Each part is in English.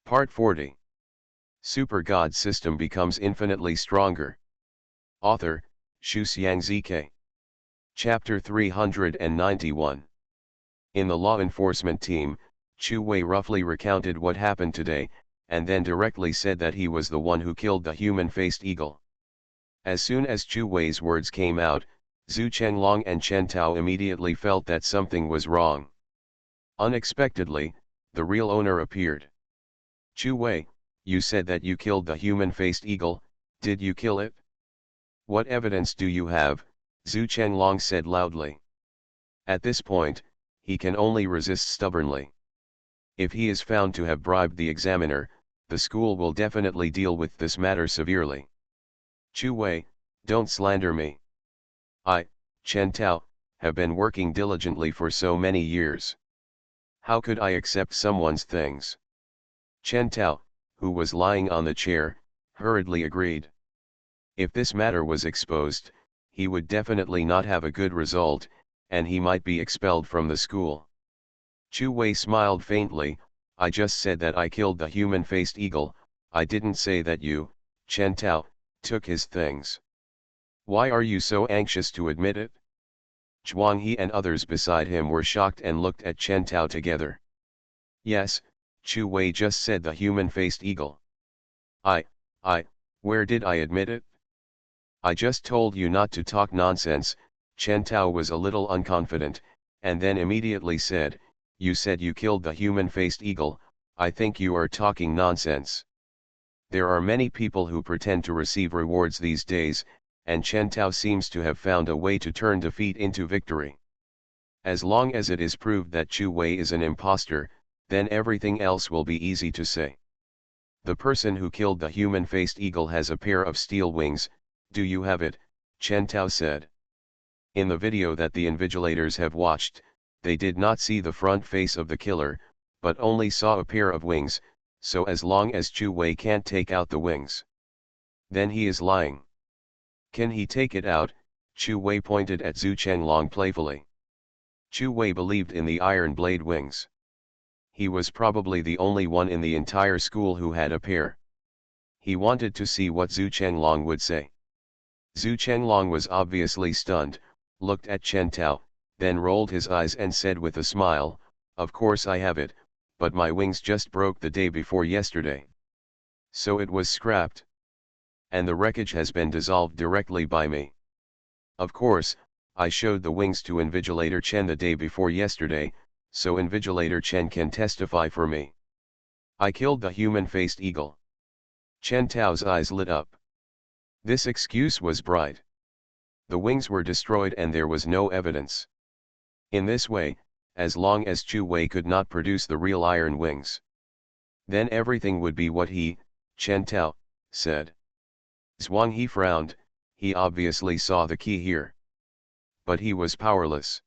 Part 40. Super God System Becomes Infinitely Stronger. Author, Shuxiang ZK. Chapter 391. In the law enforcement team, Chu Wei roughly recounted what happened today, and then directly said that he was the one who killed the human-faced eagle. As soon as Chu Wei's words came out, Zhu Chenglong and Chen Tao immediately felt that something was wrong. Unexpectedly, the real owner appeared. Chu Wei, you said that you killed the human-faced eagle, did you kill it? What evidence do you have? Zhu Chenglong said loudly. At this point, he can only resist stubbornly. If he is found to have bribed the examiner, the school will definitely deal with this matter severely. Chu Wei, don't slander me. I, Chen Tao, have been working diligently for so many years. How could I accept someone's things? Chen Tao, who was lying on the chair, hurriedly agreed. If this matter was exposed, he would definitely not have a good result, and he might be expelled from the school. Chu Wei smiled faintly. I just said that I killed the human-faced eagle, I didn't say that you, Chen Tao, took his things. Why are you so anxious to admit it? Zhuang He and others beside him were shocked and looked at Chen Tao together. Yes, Chu Wei just said the human-faced eagle. Where did I admit it? I just told you not to talk nonsense. Chen Tao was a little unconfident, and then immediately said, you said you killed the human-faced eagle, I think you are talking nonsense. There are many people who pretend to receive rewards these days, and Chen Tao seems to have found a way to turn defeat into victory. As long as it is proved that Chu Wei is an imposter, then everything else will be easy to say. The person who killed the human-faced eagle has a pair of steel wings, do you have it? Chen Tao said. In the video that the invigilators have watched, they did not see the front face of the killer, but only saw a pair of wings, so as long as Chu Wei can't take out the wings, then he is lying. Can he take it out? Chu Wei pointed at Zhu Chenglong playfully. Chu Wei believed in the iron blade wings. He was probably the only one in the entire school who had a pair. He wanted to see what Zhu Chenglong would say. Zhu Chenglong was obviously stunned, looked at Chen Tao, then rolled his eyes and said with a smile, of course I have it, but my wings just broke the day before yesterday. So it was scrapped. And the wreckage has been dissolved directly by me. Of course, I showed the wings to Invigilator Chen the day before yesterday, so Invigilator Chen can testify for me. I killed the human-faced eagle. Chen Tao's eyes lit up. This excuse was bright. The wings were destroyed and there was no evidence. In this way, as long as Chu Wei could not produce the real iron wings, then everything would be what he, Chen Tao, said. Zhuang He frowned, he obviously saw the key here. But he was powerless.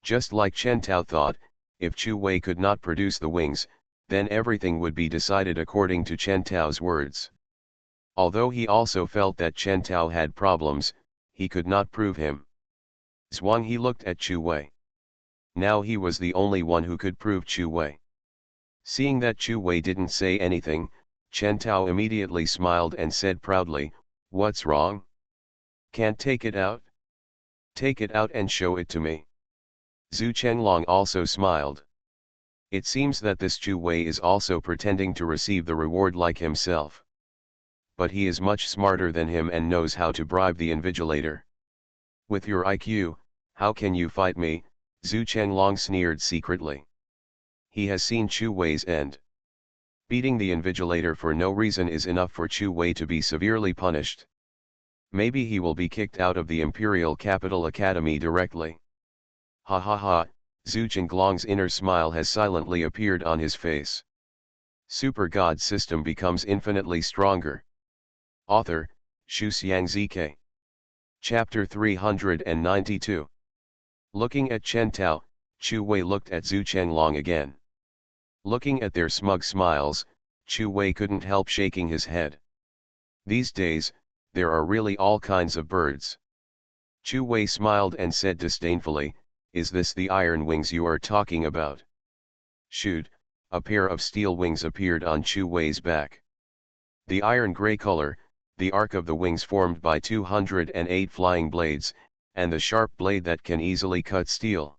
Just like Chen Tao thought, if Chu Wei could not produce the wings, then everything would be decided according to Chen Tao's words. Although he also felt that Chen Tao had problems, he could not prove him. Zhuang He looked at Chu Wei. Now he was the only one who could prove Chu Wei. Seeing that Chu Wei didn't say anything, Chen Tao immediately smiled and said proudly, what's wrong? Can't take it out? Take it out and show it to me. Zhu Chenglong also smiled. It seems that this Chu Wei is also pretending to receive the reward like himself. But he is much smarter than him and knows how to bribe the invigilator. With your IQ, how can you fight me? Zhu Chenglong sneered secretly. He has seen Chu Wei's end. Beating the invigilator for no reason is enough for Chu Wei to be severely punished. Maybe he will be kicked out of the Imperial Capital Academy directly. Ha ha ha, Zhu Chenglong's inner smile has silently appeared on his face. Super God System Becomes Infinitely Stronger. Author, Shuxiang ZK. Chapter 392. Looking at Chen Tao, Chu Wei looked at Zhu Chenglong again. Looking at their smug smiles, Chu Wei couldn't help shaking his head. These days, there are really all kinds of birds. Chu Wei smiled and said disdainfully, is this the iron wings you are talking about? Shoot, a pair of steel wings appeared on Chu Wei's back. The iron gray color, the arc of the wings formed by 208 flying blades, and the sharp blade that can easily cut steel.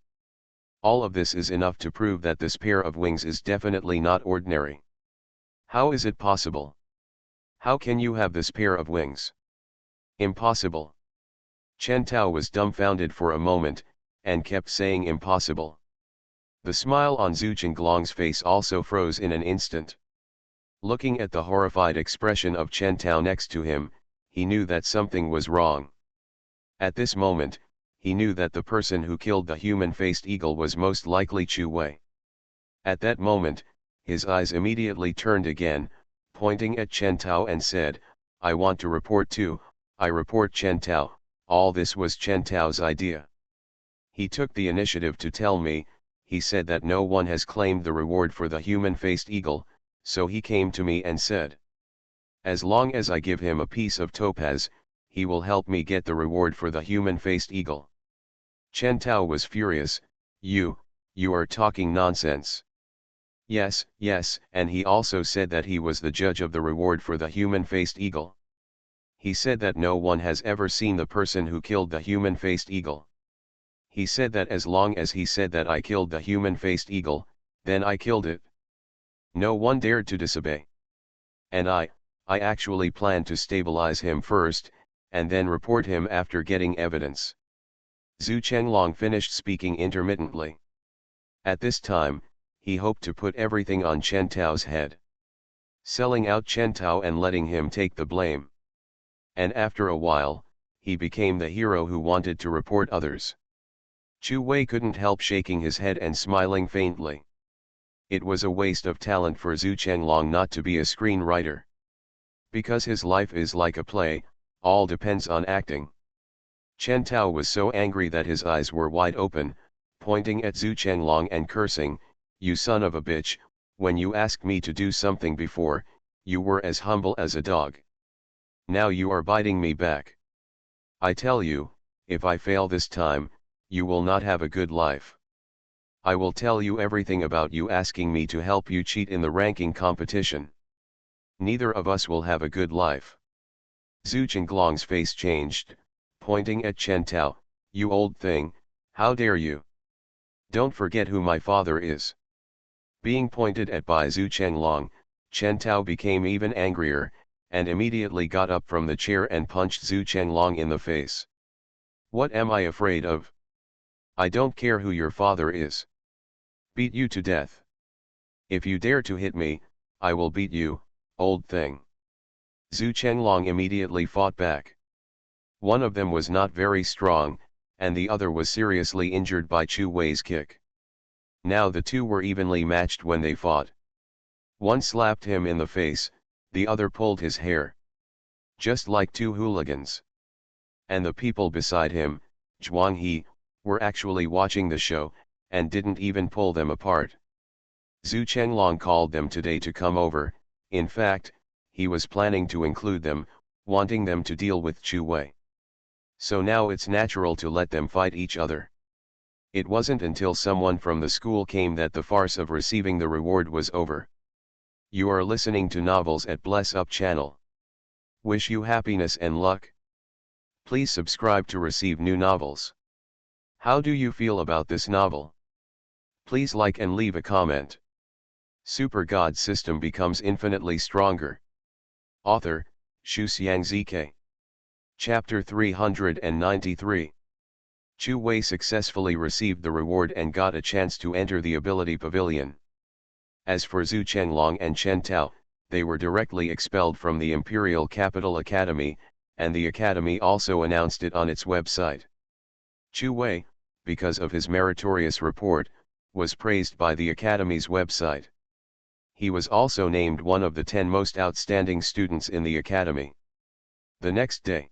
All of this is enough to prove that this pair of wings is definitely not ordinary. How is it possible? How can you have this pair of wings? Impossible. Chen Tao was dumbfounded for a moment, and kept saying impossible. The smile on Zhu Chenglong's face also froze in an instant. Looking at the horrified expression of Chen Tao next to him, he knew that something was wrong. At this moment, he knew that the person who killed the human-faced eagle was most likely Chu Wei. At that moment, his eyes immediately turned again, pointing at Chen Tao and said, "I want to report too, I report Chen Tao, all this was Chen Tao's idea. He took the initiative to tell me, he said that no one has claimed the reward for the human-faced eagle, so he came to me and said, as long as I give him a piece of topaz, he will help me get the reward for the human-faced eagle." Chen Tao was furious. You are talking nonsense. Yes, and he also said that he was the judge of the reward for the human-faced eagle. He said that no one has ever seen the person who killed the human-faced eagle. He said that as long as he said that I killed the human-faced eagle, then I killed it. No one dared to disobey. And I actually planned to stabilize him first, and then report him after getting evidence. Zhu Chenglong finished speaking intermittently. At this time, he hoped to put everything on Chen Tao's head, selling out Chen Tao and letting him take the blame. And after a while, he became the hero who wanted to report others. Chu Wei couldn't help shaking his head and smiling faintly. It was a waste of talent for Zhu Chenglong not to be a screenwriter. Because his life is like a play, all depends on acting. Chen Tao was so angry that his eyes were wide open, pointing at Zhu Chenglong and cursing, "You son of a bitch, when you asked me to do something before, you were as humble as a dog. Now you are biting me back. I tell you, if I fail this time, you will not have a good life. I will tell you everything about you asking me to help you cheat in the ranking competition. Neither of us will have a good life." Zhu Chenglong's face changed, pointing at Chen Tao, "You old thing, how dare you? Don't forget who my father is." Being pointed at by Zhu Chenglong, Chen Tao became even angrier, and immediately got up from the chair and punched Zhu Chenglong in the face. "What am I afraid of? I don't care who your father is. Beat you to death. If you dare to hit me, I will beat you, old thing." Zhu Chenglong immediately fought back. One of them was not very strong, and the other was seriously injured by Chu Wei's kick. Now the two were evenly matched when they fought. One slapped him in the face, the other pulled his hair. Just like two hooligans. And the people beside him, Zhuang He, were actually watching the show, and didn't even pull them apart. Zhu Chenglong called them today to come over. In fact, he was planning to include them, wanting them to deal with Chu Wei. So now it's natural to let them fight each other. It wasn't until someone from the school came that the farce of receiving the reward was over. You are listening to Novels at Bless Up channel. Wish you happiness and luck. Please subscribe to receive new novels. How do you feel about this novel? Please like and leave a comment. Super God system becomes infinitely stronger. Author, Shu Xiang ZK. Chapter 393. Chu Wei successfully received the reward and got a chance to enter the ability pavilion. As for Zhu Chenglong and Chen Tao, they were directly expelled from the Imperial Capital Academy, and the academy also announced it on its website. Chu Wei, because of his meritorious report, was praised by the academy's website. He was also named one of the 10 most outstanding students in the academy. The next day,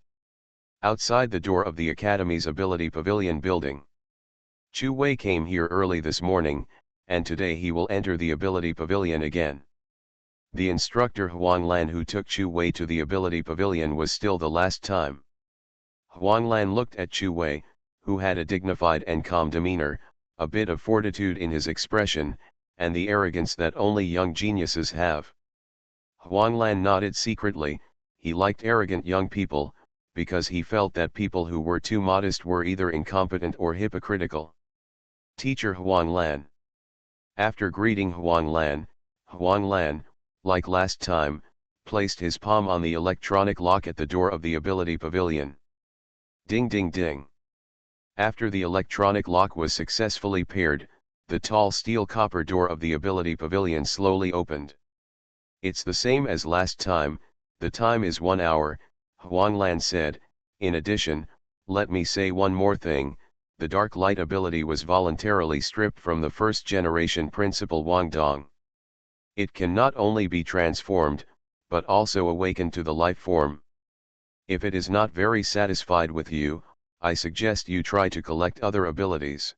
outside the door of the Academy's Ability Pavilion building. Chu Wei came here early this morning, and today he will enter the Ability Pavilion again. The instructor Huang Lan who took Chu Wei to the Ability Pavilion was still the last time. Huang Lan looked at Chu Wei, who had a dignified and calm demeanor, a bit of fortitude in his expression, and the arrogance that only young geniuses have. Huanglan nodded secretly. He liked arrogant young people, because he felt that people who were too modest were either incompetent or hypocritical. Teacher Huanglan. After greeting Huanglan, like last time, placed his palm on the electronic lock at the door of the ability pavilion. Ding ding ding. After the electronic lock was successfully paired, the tall steel copper door of the ability pavilion slowly opened. It's the same as last time, the time is 1 hour, Huanglan said. In addition, let me say one more thing, the dark light ability was voluntarily stripped from the first generation principal Wangdong. It can not only be transformed, but also awakened to the life form. If it is not very satisfied with you, I suggest you try to collect other abilities.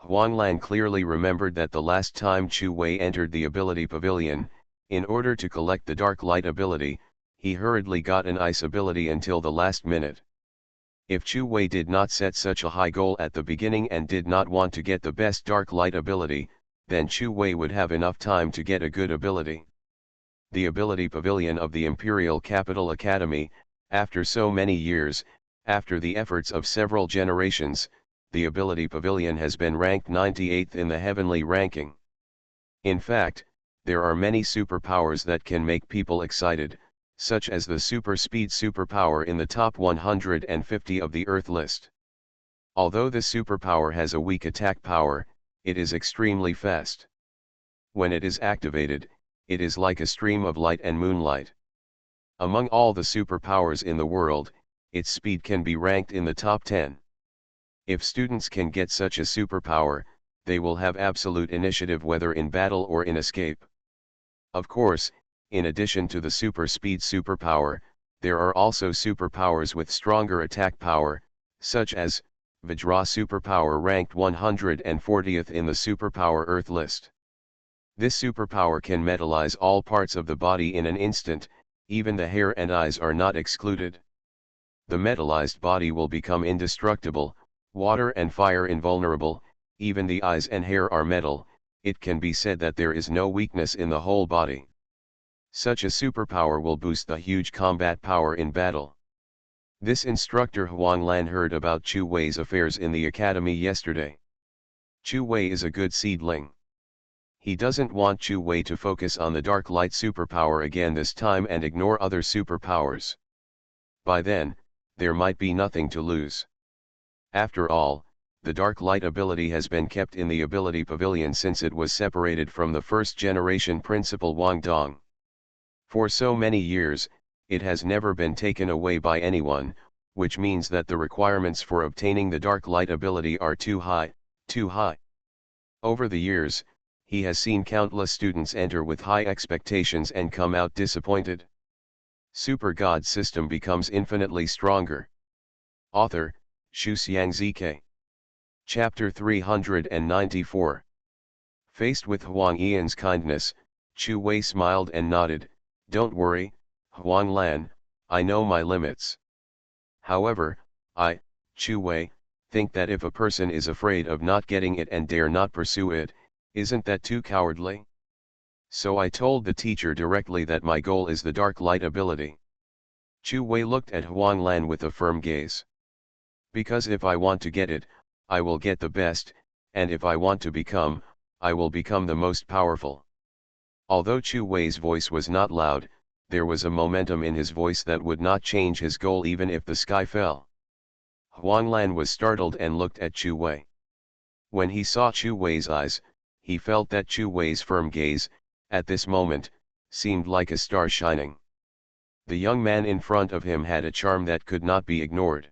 Huanglan clearly remembered that the last time Chu Wei entered the ability pavilion, in order to collect the dark light ability, he hurriedly got an ice ability until the last minute. If Chu Wei did not set such a high goal at the beginning and did not want to get the best dark light ability, then Chu Wei would have enough time to get a good ability. The ability pavilion of the Imperial Capital Academy, after so many years, after the efforts of several generations, the ability pavilion has been ranked 98th in the heavenly ranking. In fact, there are many superpowers that can make people excited, such as the super speed superpower in the top 150 of the Earth list. Although the superpower has a weak attack power, it is extremely fast. When it is activated, it is like a stream of light and moonlight. Among all the superpowers in the world, its speed can be ranked in the top 10. If students can get such a superpower, they will have absolute initiative whether in battle or in escape. Of course, in addition to the super speed superpower, there are also superpowers with stronger attack power, such as Vajra superpower ranked 140th in the superpower Earth list. This superpower can metallize all parts of the body in an instant, even the hair and eyes are not excluded. The metallized body will become indestructible, water and fire invulnerable, even the eyes and hair are metal. It can be said that there is no weakness in the whole body. Such a superpower will boost the huge combat power in battle. This instructor Huanglan heard about Chu Wei's affairs in the academy yesterday. Chu Wei is a good seedling. He doesn't want Chu Wei to focus on the dark light superpower again this time and ignore other superpowers. By then, there might be nothing to lose. After all, the dark light ability has been kept in the ability pavilion since it was separated from the first generation principal Wangdong. For so many years, it has never been taken away by anyone, which means that the requirements for obtaining the dark light ability are too high. Over the years, he has seen countless students enter with high expectations and come out disappointed. Super God system becomes infinitely stronger. Author, Xu Xiangzike. Chapter 394. Faced with Huang Yian's kindness, Chu Wei smiled and nodded. Don't worry, Huanglan, I know my limits. However, I, Chu Wei, think that if a person is afraid of not getting it and dare not pursue it, isn't that too cowardly? So I told the teacher directly that my goal is the dark light ability. Chu Wei looked at Huanglan with a firm gaze. Because if I want to get it, I will get the best, and if I want to become, I will become the most powerful. Although Chu Wei's voice was not loud, there was a momentum in his voice that would not change his goal even if the sky fell. Huanglan was startled and looked at Chu Wei. When he saw Chu Wei's eyes, he felt that Chu Wei's firm gaze, at this moment, seemed like a star shining. The young man in front of him had a charm that could not be ignored.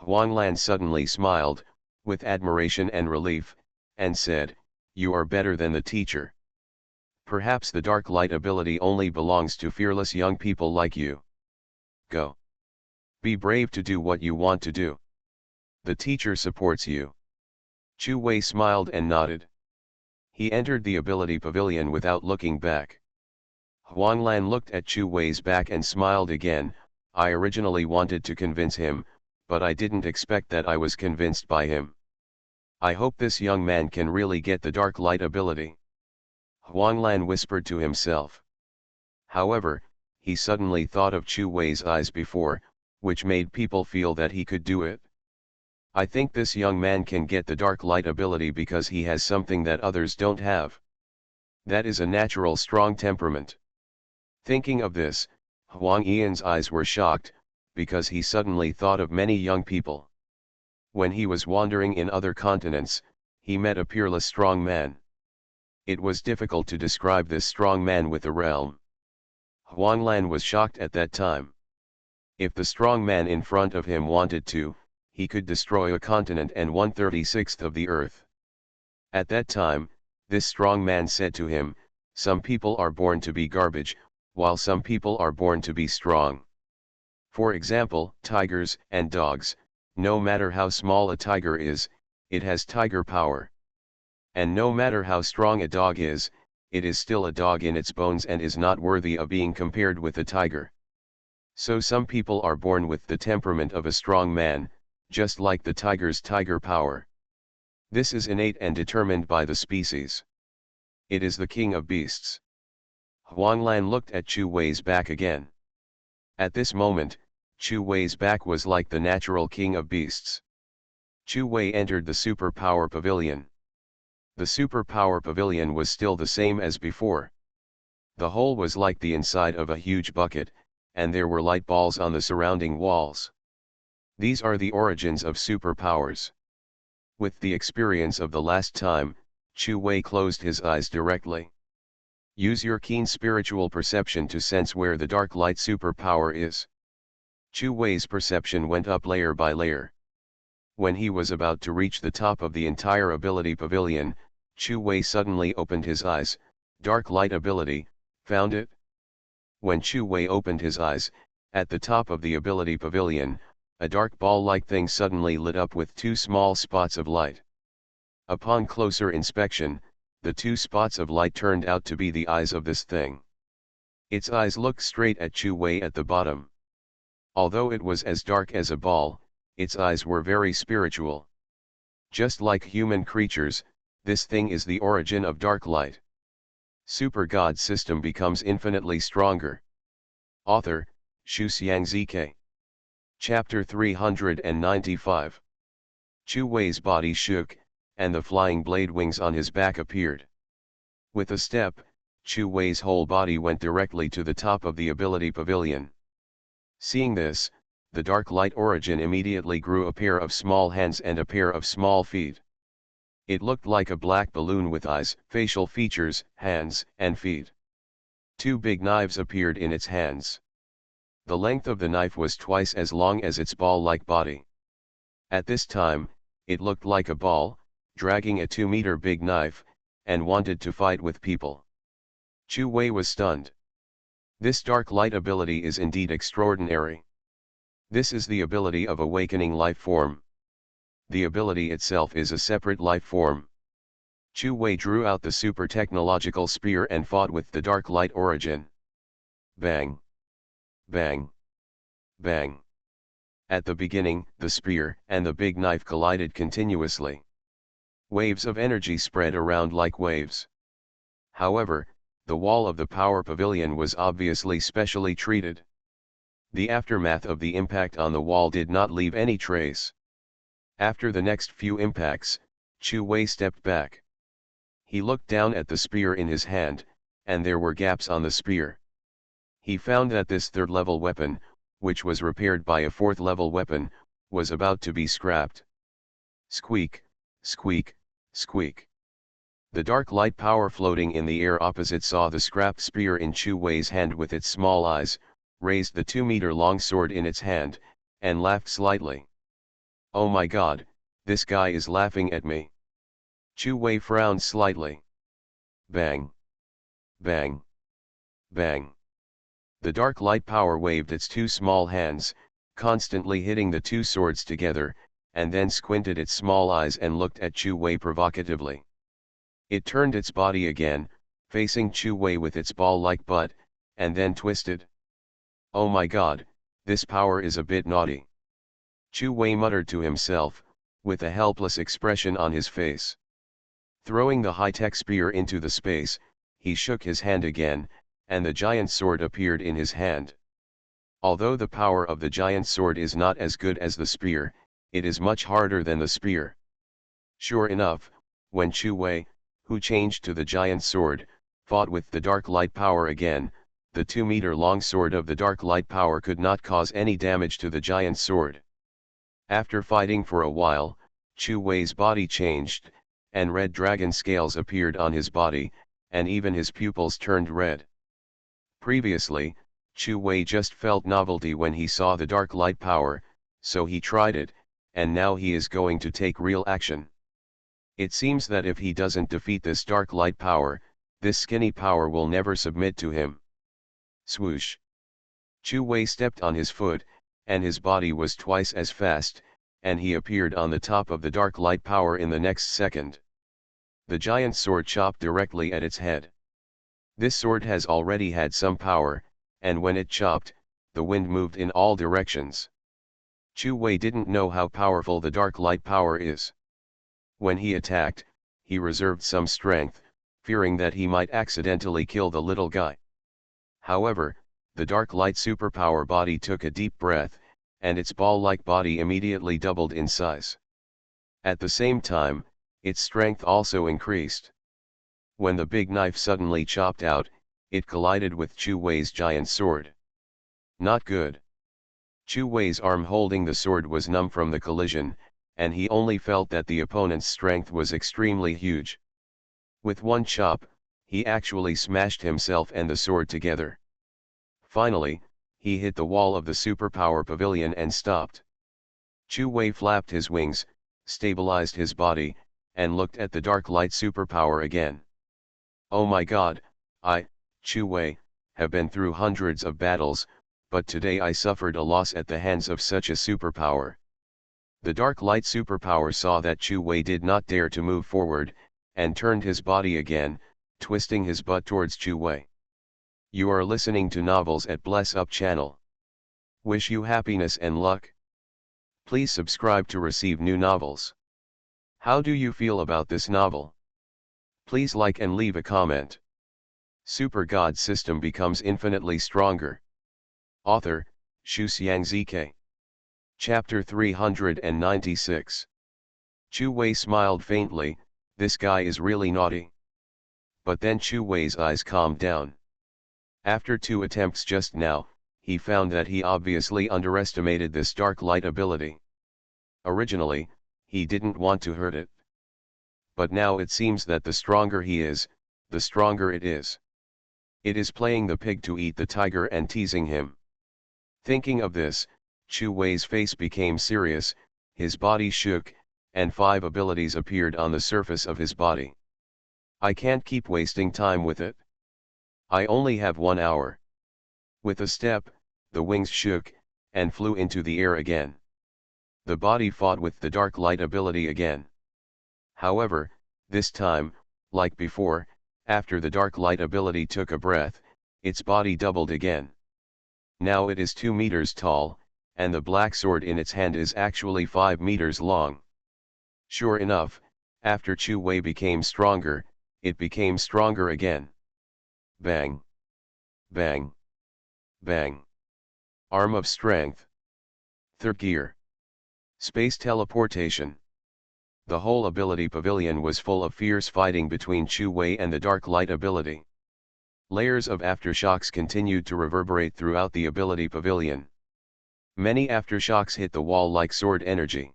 Huanglan suddenly smiled, with admiration and relief, and said, "You are better than the teacher. Perhaps the dark light ability only belongs to fearless young people like you. Go. Be brave to do what you want to do. The teacher supports you." Chu Wei smiled and nodded. He entered the ability pavilion without looking back. Huanglan looked at Chu Wei's back and smiled again. I originally wanted to convince him, but I didn't expect that I was convinced by him. I hope this young man can really get the dark light ability. Huanglan whispered to himself. However, he suddenly thought of Chu Wei's eyes before, which made people feel that he could do it. I think this young man can get the dark light ability because he has something that others don't have. That is a natural strong temperament. Thinking of this, Huang Yian's eyes were shocked, because he suddenly thought of many young people. When he was wandering in other continents, he met a peerless strong man. It was difficult to describe this strong man with a realm. Huanglan was shocked at that time. If the strong man in front of him wanted to, he could destroy a continent and 1/36 of the earth. At that time, this strong man said to him, "Some people are born to be garbage, while some people are born to be strong. For example, tigers and dogs, no matter how small a tiger is, it has tiger power. And no matter how strong a dog is, it is still a dog in its bones and is not worthy of being compared with a tiger. So some people are born with the temperament of a strong man, just like the tiger's tiger power. This is innate and determined by the species. It is the king of beasts." Huanglan looked at Chu Wei's back again. At this moment, Chu Wei's back was like the natural king of beasts. Chu Wei entered the superpower pavilion. The superpower pavilion was still the same as before. The whole was like the inside of a huge bucket, and there were light balls on the surrounding walls. These are the origins of superpowers. With the experience of the last time, Chu Wei closed his eyes directly. Use your keen spiritual perception to sense where the dark light superpower is. Chu Wei's perception went up layer by layer. When he was about to reach the top of the entire ability pavilion, Chu Wei suddenly opened his eyes. Dark light ability, found it? When Chu Wei opened his eyes, at the top of the ability pavilion, a dark ball-like thing suddenly lit up with two small spots of light. Upon closer inspection, the two spots of light turned out to be the eyes of this thing. Its eyes looked straight at Chu Wei at the bottom. Although it was as dark as a ball, its eyes were very spiritual. Just like human creatures, this thing is the origin of dark light. Super God system becomes infinitely stronger. Author, Shu Xiangzike. Chapter 395. Chu Wei's body shook, and the flying blade wings on his back appeared. With a step, Chu Wei's whole body went directly to the top of the ability pavilion. Seeing this, the dark light origin immediately grew a pair of small hands and a pair of small feet. It looked like a black balloon with eyes, facial features, hands, and feet. Two big knives appeared in its hands. The length of the knife was twice as long as its ball-like body. At this time, it looked like a ball, dragging a 2-meter big knife, and wanted to fight with people. Chu Wei was stunned. This dark light ability is indeed extraordinary. This is the ability of awakening life form. The ability itself is a separate life form. Chu Wei drew out the super technological spear and fought with the dark light origin. Bang! Bang! Bang! At the beginning, the spear and the big knife collided continuously. Waves of energy spread around like waves. However, the wall of the power pavilion was obviously specially treated. The aftermath of the impact on the wall did not leave any trace. After the next few impacts, Chu Wei stepped back. He looked down at the spear in his hand, and there were gaps on the spear. He found that this third-level weapon, which was repaired by a fourth-level weapon, was about to be scrapped. Squeak, squeak, squeak. The dark light power floating in the air opposite saw the scrapped spear in Chu Wei's hand with its small eyes, raised the 2-meter-long sword in its hand, and laughed slightly. "Oh my God, this guy is laughing at me." Chu Wei frowned slightly. Bang! Bang! Bang! The dark light power waved its two small hands, constantly hitting the two swords together, and then squinted its small eyes and looked at Chu Wei provocatively. It turned its body again, facing Chu Wei with its ball-like butt, and then twisted. "Oh my God, this power is a bit naughty." Chu Wei muttered to himself, with a helpless expression on his face. Throwing the high-tech spear into the space, he shook his hand again, and the giant sword appeared in his hand. Although the power of the giant sword is not as good as the spear, it is much harder than the spear. Sure enough, when Chu Wei, who changed to the giant sword, fought with the dark light power again, the 2-meter-long sword of the dark light power could not cause any damage to the giant sword. After fighting for a while, Chu Wei's body changed, and red dragon scales appeared on his body, and even his pupils turned red. Previously, Chu Wei just felt novelty when he saw the dark light power, so he tried it, and now he is going to take real action. It seems that if he doesn't defeat this dark light power, this skinny power will never submit to him. Swoosh! Chu Wei stepped on his foot, and his body was twice as fast, and he appeared on the top of the dark light power in the next second. The giant sword chopped directly at its head. This sword has already had some power, and when it chopped, the wind moved in all directions. Chu Wei didn't know how powerful the dark light power is. When he attacked, he reserved some strength, fearing that he might accidentally kill the little guy. However, the dark light superpower body took a deep breath, and its ball-like body immediately doubled in size. At the same time, its strength also increased. When the big knife suddenly chopped out, it collided with Chu Wei's giant sword. Not good. Chu Wei's arm holding the sword was numb from the collision, and he only felt that the opponent's strength was extremely huge. With one chop, he actually smashed himself and the sword together. Finally, he hit the wall of the superpower pavilion and stopped. Chu Wei flapped his wings, stabilized his body, and looked at the dark light superpower again. Oh my god, Chu Wei, have been through hundreds of battles, but today I suffered a loss at the hands of such a superpower. The dark light superpower saw that Chu Wei did not dare to move forward, and turned his body again, twisting his butt towards Chu Wei. You are listening to Novels at Bless Up channel. Wish you happiness and luck. Please subscribe to receive new novels. How do you feel about this novel? Please like and leave a comment. Super God System becomes infinitely stronger. Author, Shu Xiang ZK. Chapter 396. Chu Wei smiled faintly, this guy is really naughty. But then Chu Wei's eyes calmed down. After 2 attempts just now, he found that he obviously underestimated this dark light ability. Originally, he didn't want to hurt it. But now it seems that the stronger he is, the stronger it is. It is playing the pig to eat the tiger and teasing him. Thinking of this, Chu Wei's face became serious, his body shook, and 5 abilities appeared on the surface of his body. I can't keep wasting time with it. I only have 1 hour. With a step, the wings shook, and flew into the air again. The body fought with the dark light ability again. However, this time, like before, after the dark light ability took a breath, its body doubled again. Now it is 2 meters tall, and the black sword in its hand is actually 5 meters long. Sure enough, after Chu Wei became stronger, it became stronger again. Bang! Bang! Bang! Arm of Strength. 3rd gear. Space teleportation. The whole ability pavilion was full of fierce fighting between Chu Wei and the dark light ability. Layers of aftershocks continued to reverberate throughout the ability pavilion. Many aftershocks hit the wall like sword energy.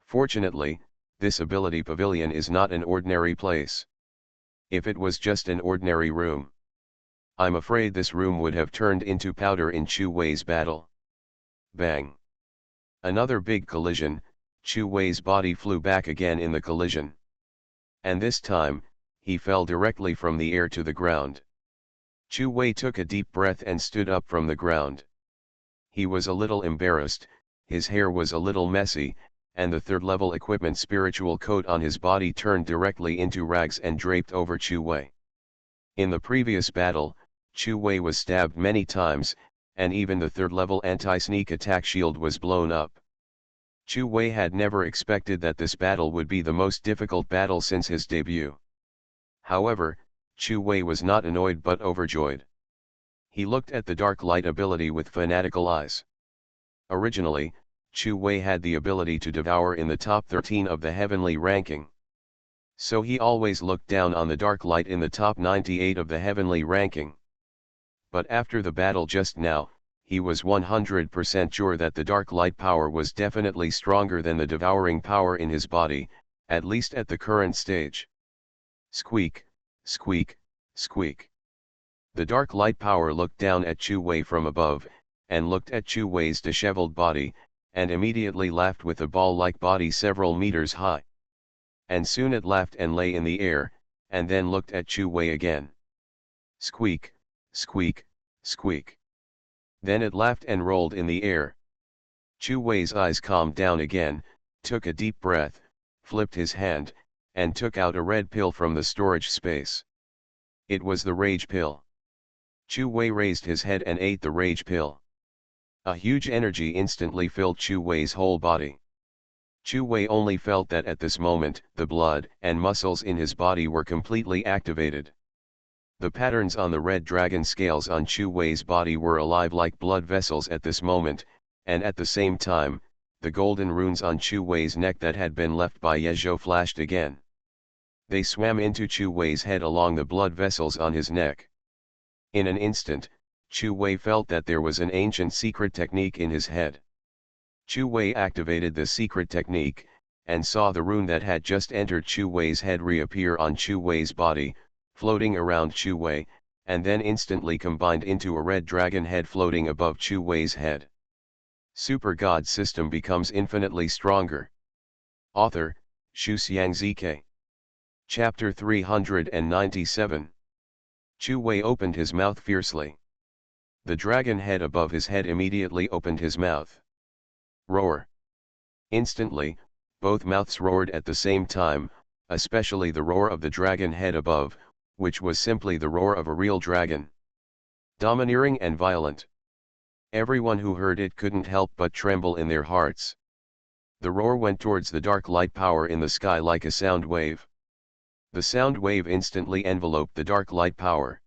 Fortunately, this ability pavilion is not an ordinary place. If it was just an ordinary room, I'm afraid this room would have turned into powder in Chu Wei's battle. Bang! Another big collision, Chu Wei's body flew back again in the collision. And this time, he fell directly from the air to the ground. Chu Wei took a deep breath and stood up from the ground. He was a little embarrassed, his hair was a little messy, and the 3rd level equipment spiritual coat on his body turned directly into rags and draped over Chu Wei. In the previous battle, Chu Wei was stabbed many times, and even the 3rd level anti-sneak attack shield was blown up. Chu Wei had never expected that this battle would be the most difficult battle since his debut. However, Chu Wei was not annoyed but overjoyed. He looked at the dark light ability with fanatical eyes. Originally, Chu Wei had the ability to devour in the top 13 of the heavenly ranking. So he always looked down on the dark light in the top 98 of the heavenly ranking. But after the battle just now, he was 100% sure that the dark light power was definitely stronger than the devouring power in his body, at least at the current stage. Squeak, squeak, squeak. The dark light power looked down at Chu Wei from above, and looked at Chu Wei's disheveled body, and immediately laughed with a ball-like body several meters high. And soon it laughed and lay in the air, and then looked at Chu Wei again. Squeak, squeak, squeak. Then it laughed and rolled in the air. Chu Wei's eyes calmed down again, took a deep breath, flipped his hand, and took out a red pill from the storage space. It was the rage pill. Chu Wei raised his head and ate the rage pill. A huge energy instantly filled Chu Wei's whole body. Chu Wei only felt that at this moment, the blood and muscles in his body were completely activated. The patterns on the red dragon scales on Chu Wei's body were alive like blood vessels at this moment, and at the same time, the golden runes on Chu Wei's neck that had been left by Yezhou flashed again. They swam into Chu Wei's head along the blood vessels on his neck. In an instant, Chu Wei felt that there was an ancient secret technique in his head. Chu Wei activated the secret technique, and saw the rune that had just entered Chu Wei's head reappear on Chu Wei's body, floating around Chu Wei, and then instantly combined into a red dragon head floating above Chu Wei's head. Super God System becomes infinitely stronger. Author, Shu Xiang ZK. Chapter 397. Chu Wei opened his mouth fiercely. The dragon head above his head immediately opened his mouth. Roar. Instantly, both mouths roared at the same time, especially the roar of the dragon head above, which was simply the roar of a real dragon. Domineering and violent. Everyone who heard it couldn't help but tremble in their hearts. The roar went towards the dark light power in the sky like a sound wave. The sound wave instantly enveloped the dark light power.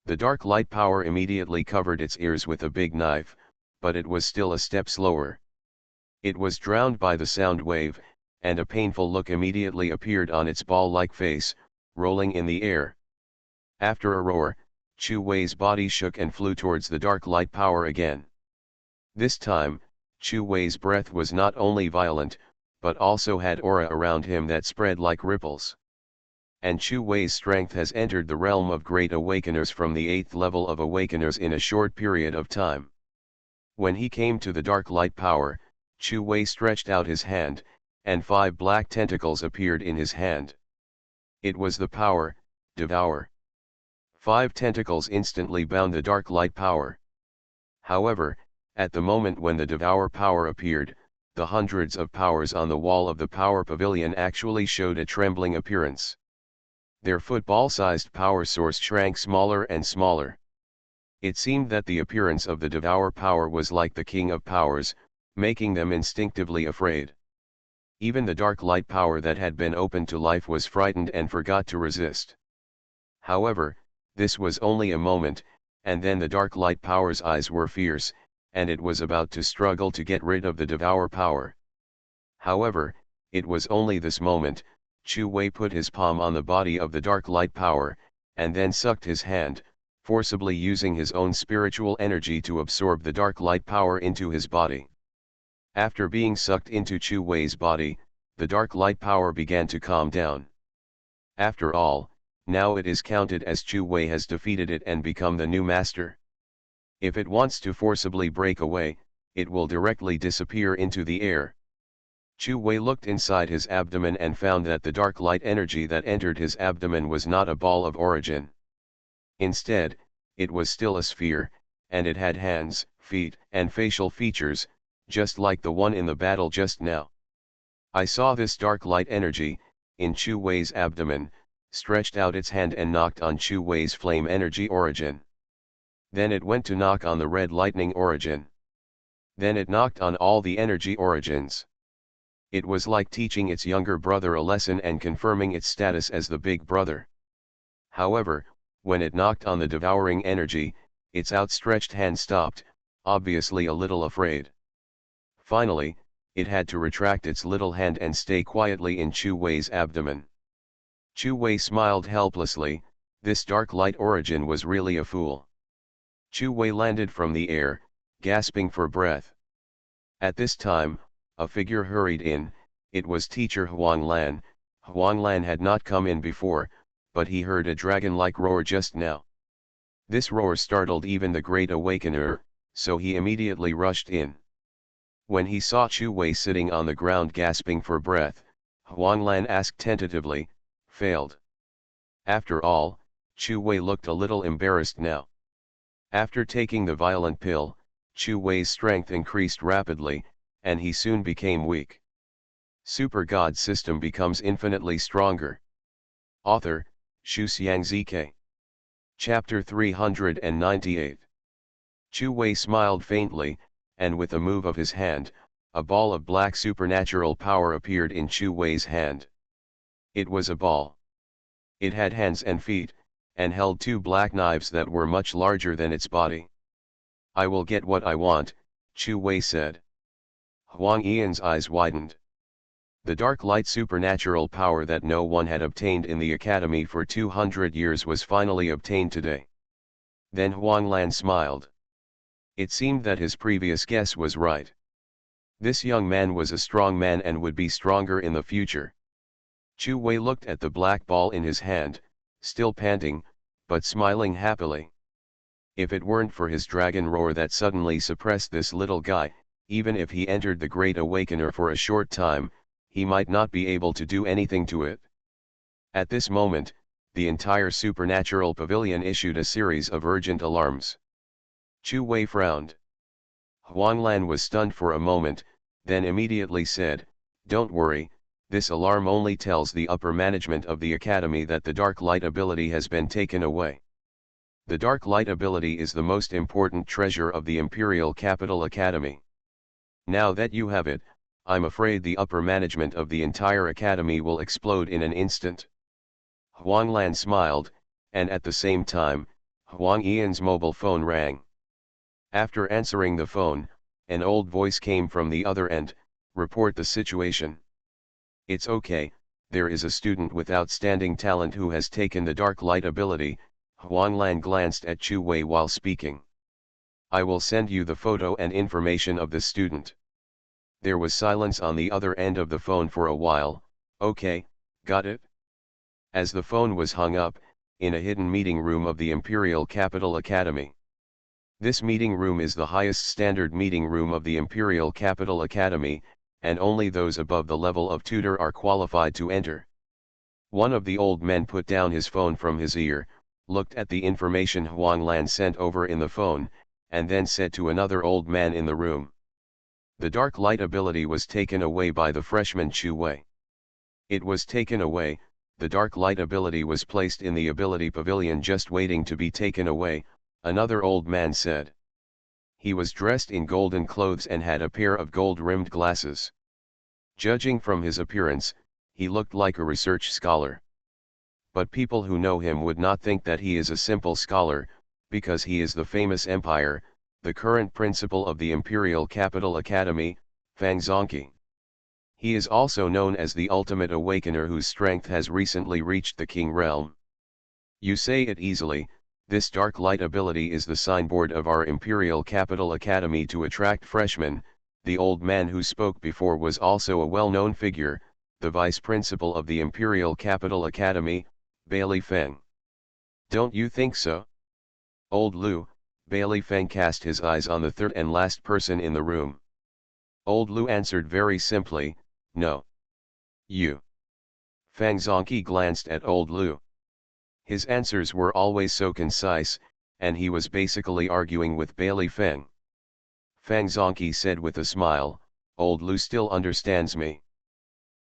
The dark light power immediately covered its ears with a big knife, but it was still a step slower. It was drowned by the sound wave, and a painful look immediately appeared on its ball-like face, rolling in the air. After a roar, Chu Wei's body shook and flew towards the dark light power again. This time, Chu Wei's breath was not only violent, but also had aura around him that spread like ripples. And Chu Wei's strength has entered the realm of great awakeners from the 8th level of awakeners in a short period of time. When he came to the dark light power, Chu Wei stretched out his hand, and 5 black tentacles appeared in his hand. It was the power, devour. 5 tentacles instantly bound the dark light power. However, at the moment when the devour power appeared, the hundreds of powers on the wall of the power pavilion actually showed a trembling appearance. Their football-sized power source shrank smaller and smaller. It seemed that the appearance of the devour power was like the king of powers, making them instinctively afraid. Even the dark light power that had been opened to life was frightened and forgot to resist. However, this was only a moment, and then the dark light power's eyes were fierce, and it was about to struggle to get rid of the devour power. However, it was only this moment. Chu Wei put his palm on the body of the dark light power, and then sucked his hand, forcibly using his own spiritual energy to absorb the dark light power into his body. After being sucked into Chu Wei's body, the dark light power began to calm down. After all, now it is counted as Chu Wei has defeated it and become the new master. If it wants to forcibly break away, it will directly disappear into the air. Chu Wei looked inside his abdomen and found that the dark light energy that entered his abdomen was not a ball of origin. Instead, it was still a sphere, and it had hands, feet, and facial features, just like the one in the battle just now. I saw this dark light energy, in Chu Wei's abdomen, stretched out its hand and knocked on Chu Wei's flame energy origin. Then it went to knock on the red lightning origin. Then it knocked on all the energy origins. It was like teaching its younger brother a lesson and confirming its status as the big brother. However, when it knocked on the devouring energy, its outstretched hand stopped, obviously a little afraid. Finally, it had to retract its little hand and stay quietly in Chu Wei's abdomen. Chu Wei smiled helplessly. This dark light origin was really a fool. Chu Wei landed from the air, gasping for breath. At this time, a figure hurried in. It was teacher Huang Lan. Huang Lan had not come in before, but he heard a dragon-like roar just now. This roar startled even the Great Awakener, so he immediately rushed in. When he saw Chu Wei sitting on the ground gasping for breath, Huang Lan asked tentatively, "Failed?" After all, Chu Wei looked a little embarrassed now. After taking the violent pill, Chu Wei's strength increased rapidly, and he soon became weak. Super God System becomes infinitely stronger. Author, Shu Xiang ZK. Chapter 398. Chu Wei smiled faintly, and with a move of his hand, a ball of black supernatural power appeared in Chu Wei's hand. It was a ball. It had hands and feet, and held two black knives that were much larger than its body. "I will get what I want," Chu Wei said. Huang Yian's eyes widened. The dark light supernatural power that no one had obtained in the academy for 200 years was finally obtained today. Then Huang Lan smiled. It seemed that his previous guess was right. This young man was a strong man and would be stronger in the future. Chu Wei looked at the black ball in his hand, still panting, but smiling happily. If it weren't for his dragon roar that suddenly suppressed this little guy, even if he entered the Great Awakener for a short time, he might not be able to do anything to it. At this moment, the entire supernatural pavilion issued a series of urgent alarms. Chu Wei frowned. Huang Lan was stunned for a moment, then immediately said, "Don't worry, this alarm only tells the upper management of the academy that the dark light ability has been taken away. The dark light ability is the most important treasure of the Imperial Capital Academy. Now that you have it, I'm afraid the upper management of the entire academy will explode in an instant." Huang Lan smiled, and at the same time, Huang Yian's mobile phone rang. After answering the phone, an old voice came from the other end, "Report the situation." "It's okay, there is a student with outstanding talent who has taken the dark light ability." Huang Lan glanced at Chu Wei while speaking. "I will send you the photo and information of the student." There was silence on the other end of the phone for a while. "Okay, got it?" As the phone was hung up, in a hidden meeting room of the Imperial Capital Academy. This meeting room is the highest standard meeting room of the Imperial Capital Academy, and only those above the level of tutor are qualified to enter. One of the old men put down his phone from his ear, looked at the information Huang Lan sent over in the phone, and then said to another old man in the room, "The dark light ability was taken away by the freshman Chu Wei." "It was taken away, the dark light ability was placed in the ability pavilion just waiting to be taken away," another old man said. He was dressed in golden clothes and had a pair of gold-rimmed glasses. Judging from his appearance, he looked like a research scholar. But people who know him would not think that he is a simple scholar, because he is the famous Empire, the current principal of the Imperial Capital Academy, Fang Zongqi. He is also known as the Ultimate Awakener whose strength has recently reached the King Realm. You say it easily, this dark light ability is the signboard of our Imperial Capital Academy to attract freshmen. The old man who spoke before was also a well-known figure, the vice principal of the Imperial Capital Academy, Bailey Feng. "Don't you think so?" "Old Lu," Bailey Feng cast his eyes on the third and last person in the room. Old Lu answered very simply, "No." "You." Fang Zongqi glanced at Old Lu. His answers were always so concise, and he was basically arguing with Bailey Feng. Fang Zongqi said with a smile, "Old Lu still understands me.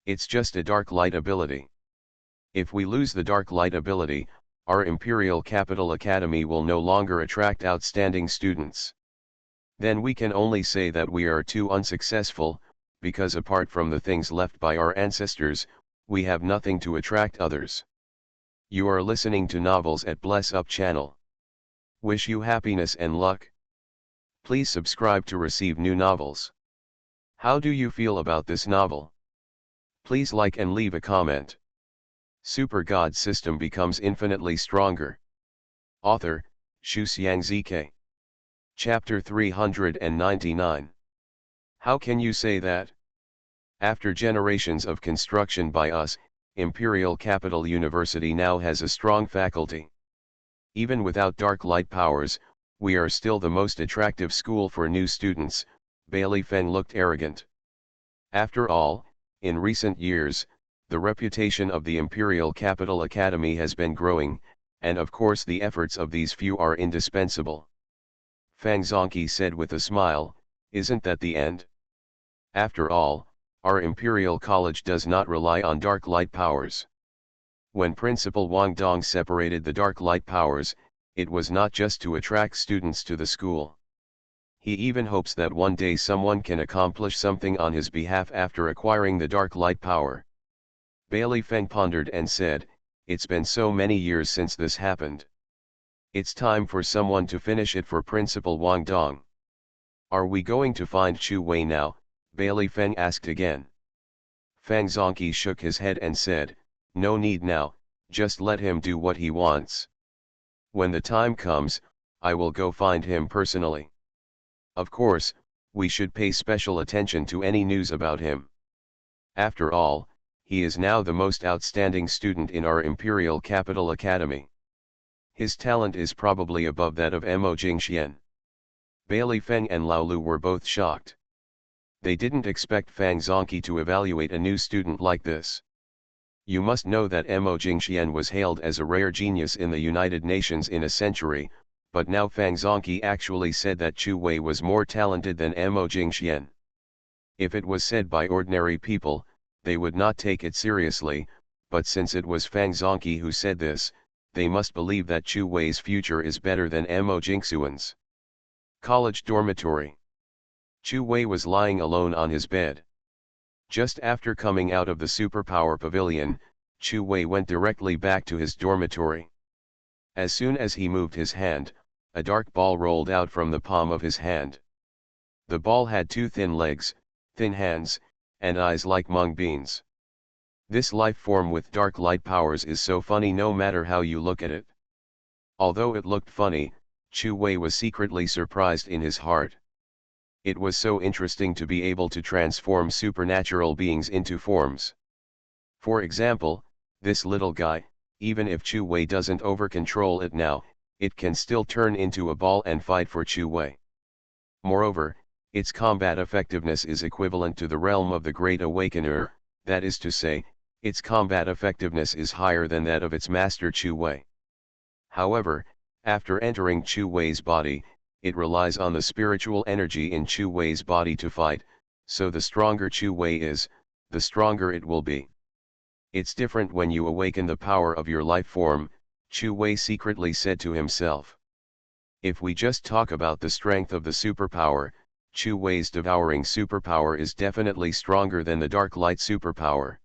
It's just a dark light ability. If we lose the dark light ability, our Imperial Capital Academy will no longer attract outstanding students. Then we can only say that we are too unsuccessful, because apart from the things left by our ancestors, we have nothing to attract others." You are listening to Novels at Bless Up channel. Wish you happiness and luck. Please subscribe to receive new novels. How do you feel about this novel? Please like and leave a comment. Super God system becomes infinitely stronger. Author, Shu Xiangzike. Chapter 399. How can you say that? After generations of construction by us, Imperial Capital University now has a strong faculty. Even without dark light powers, we are still the most attractive school for new students. Bailey Feng looked arrogant. After all, in recent years, the reputation of the Imperial Capital Academy has been growing, and of course the efforts of these few are indispensable. Fang Zongqi said with a smile, isn't that the end? After all, our Imperial College does not rely on dark light powers. When Principal Wang Dong separated the dark light powers, it was not just to attract students to the school. He even hopes that one day someone can accomplish something on his behalf after acquiring the dark light power. Bailey Feng pondered and said, it's been so many years since this happened. It's time for someone to finish it for Principal Wang Dong. Are we going to find Chu Wei now? Bailey Feng asked again. Fang Zongqi shook his head and said, no need now, just let him do what he wants. When the time comes, I will go find him personally. Of course, we should pay special attention to any news about him. After all, he is now the most outstanding student in our Imperial Capital Academy. His talent is probably above that of Mo Jingxian. Bailey Feng and Lao Lu were both shocked. They didn't expect Fang Zongqi to evaluate a new student like this. You must know that Mo Jingxian was hailed as a rare genius in the United Nations in a century, but now Fang Zongqi actually said that Chu Wei was more talented than Mo Jingxian. If it was said by ordinary people, they would not take it seriously, but since it was Fang Zongqi who said this, they must believe that Chu Wei's future is better than Mo Jingxian's. College dormitory. Chu Wei was lying alone on his bed. Just after coming out of the superpower pavilion, Chu Wei went directly back to his dormitory. As soon as he moved his hand, a dark ball rolled out from the palm of his hand. The ball had two thin legs, thin hands, and eyes like mung beans. This life form with dark light powers is so funny no matter how you look at it. Although it looked funny, Chu Wei was secretly surprised in his heart. It was so interesting to be able to transform supernatural beings into forms. For example, this little guy, even if Chu Wei doesn't over-control it now, it can still turn into a ball and fight for Chu Wei. Moreover, its combat effectiveness is equivalent to the realm of the Great Awakener, that is to say, its combat effectiveness is higher than that of its master Chu Wei. However, after entering Chu Wei's body, it relies on the spiritual energy in Chu Wei's body to fight, so the stronger Chu Wei is, the stronger it will be. It's different when you awaken the power of your life form, Chu Wei secretly said to himself. If we just talk about the strength of the superpower, Chu Wei's devouring superpower is definitely stronger than the dark light superpower.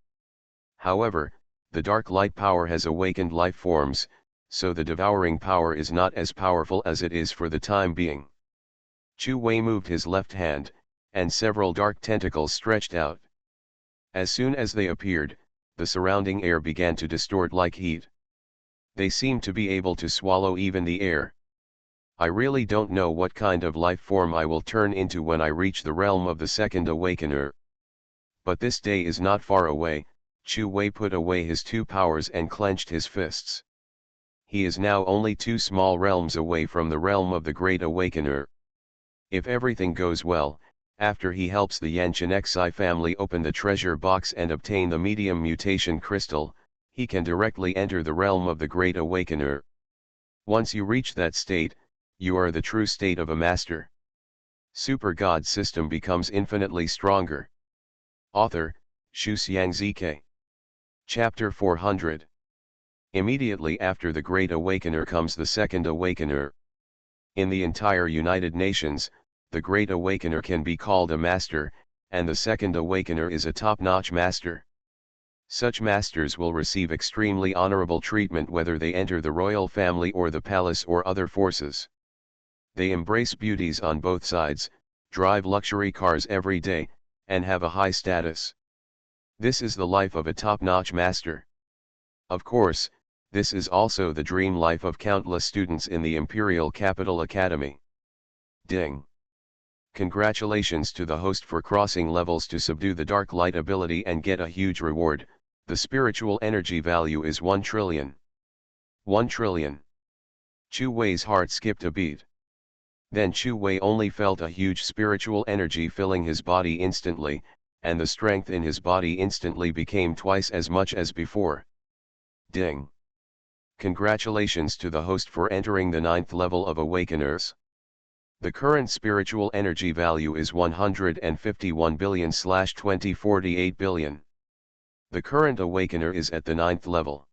However, the dark light power has awakened life forms, so the devouring power is not as powerful as it is for the time being. Chu Wei moved his left hand, and several dark tentacles stretched out. As soon as they appeared, the surrounding air began to distort like heat. They seemed to be able to swallow even the air. I really don't know what kind of life form I will turn into when I reach the realm of the second awakener. But this day is not far away. Chu Wei put away his two powers and clenched his fists. He is now only two small realms away from the realm of the Great Awakener. If everything goes well, after he helps the Yanchen Xi family open the treasure box and obtain the medium mutation crystal, he can directly enter the realm of the Great Awakener. Once you reach that state, you are the true state of a master. Super God system becomes infinitely stronger. Author, Shu Xiangzike. Chapter 400. Immediately after the Great Awakener comes the Second Awakener. In the entire United Nations, the Great Awakener can be called a master, and the Second Awakener is a top-notch master. Such masters will receive extremely honorable treatment whether they enter the royal family or the palace or other forces. They embrace beauties on both sides, drive luxury cars every day, and have a high status. This is the life of a top-notch master. Of course, this is also the dream life of countless students in the Imperial Capital Academy. Ding! Congratulations to the host for crossing levels to subdue the dark light ability and get a huge reward. The spiritual energy value is 1 trillion. 1 trillion. Chu Wei's heart skipped a beat. Then Chu Wei only felt a huge spiritual energy filling his body instantly, and the strength in his body instantly became twice as much as before. Ding! Congratulations to the host for entering the 9th level of Awakeners. The current spiritual energy value is 151 billion/2048 billion. The current Awakener is at the 9th level.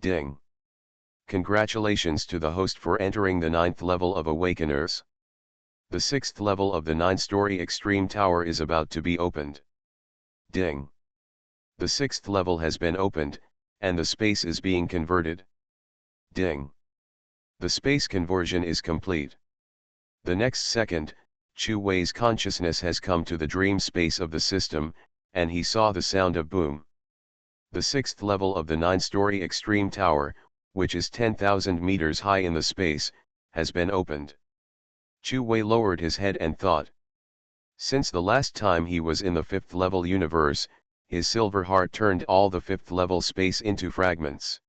Ding! Congratulations to the host for entering the 9th level of Awakeners. The 6th level of the 9-story Extreme Tower is about to be opened. Ding! The 6th level has been opened, and the space is being converted. Ding! The space conversion is complete. The next second, Chu Wei's consciousness has come to the dream space of the system, and he saw the sound of boom. The 6th level of the 9-story Extreme Tower, which is 10,000 meters high in the space, has been opened. Chu Wei lowered his head and thought. Since the last time he was in the 5th level universe, his silver heart turned all the 5th level space into fragments.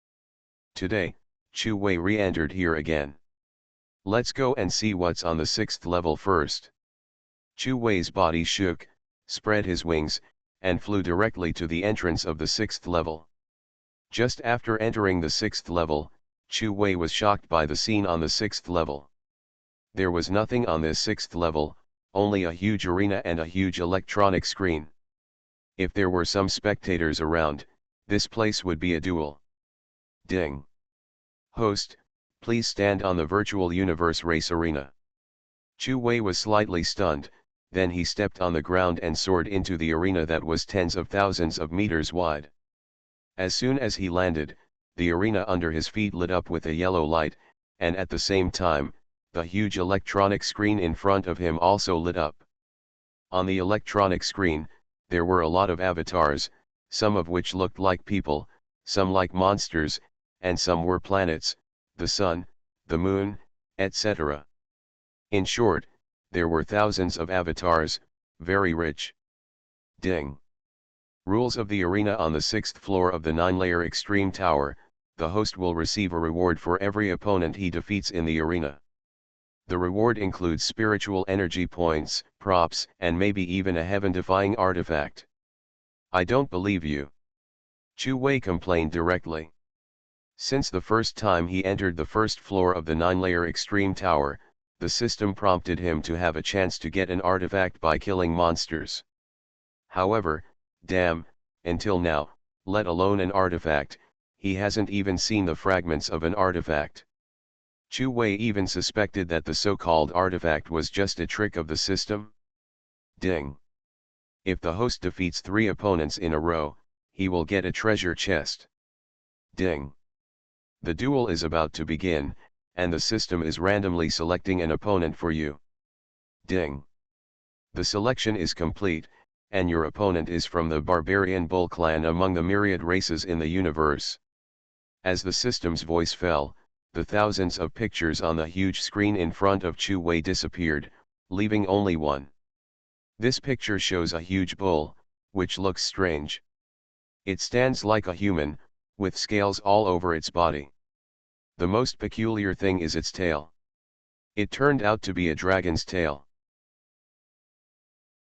Today, Chu Wei re-entered here again. Let's go and see what's on the 6th level first. Chu Wei's body shook, spread his wings, and flew directly to the entrance of the 6th level. Just after entering the 6th level, Chu Wei was shocked by the scene on the 6th level. There was nothing on this 6th level, only a huge arena and a huge electronic screen. If there were some spectators around, this place would be a duel. Ding! Host, please stand on the virtual universe race arena. Chu Wei was slightly stunned, then he stepped on the ground and soared into the arena that was tens of thousands of meters wide. As soon as he landed, the arena under his feet lit up with a yellow light, and at the same time, the huge electronic screen in front of him also lit up. On the electronic screen, there were a lot of avatars, some of which looked like people, some like monsters, and some were planets, the sun, the moon, etc. In short, there were thousands of avatars, very rich. Ding! Rules of the arena on the 6th floor of the 9-layer Extreme Tower. The host will receive a reward for every opponent he defeats in the arena. The reward includes spiritual energy points, props, and maybe even a heaven-defying artifact. I don't believe you. Chu Wei complained directly. Since the first time he entered the 1st floor of the 9-layer Extreme Tower, the system prompted him to have a chance to get an artifact by killing monsters. However, damn, until now, let alone an artifact, he hasn't even seen the fragments of an artifact. Chu Wei even suspected that the so-called artifact was just a trick of the system. Ding! If the host defeats 3 opponents in a row, he will get a treasure chest. Ding! The duel is about to begin, and the system is randomly selecting an opponent for you. Ding! The selection is complete, and your opponent is from the barbarian bull clan among the myriad races in the universe. As the system's voice fell, the thousands of pictures on the huge screen in front of Chu Wei disappeared, leaving only one. This picture shows a huge bull, which looks strange. It stands like a human, with scales all over its body. The most peculiar thing is its tail. It turned out to be a dragon's tail.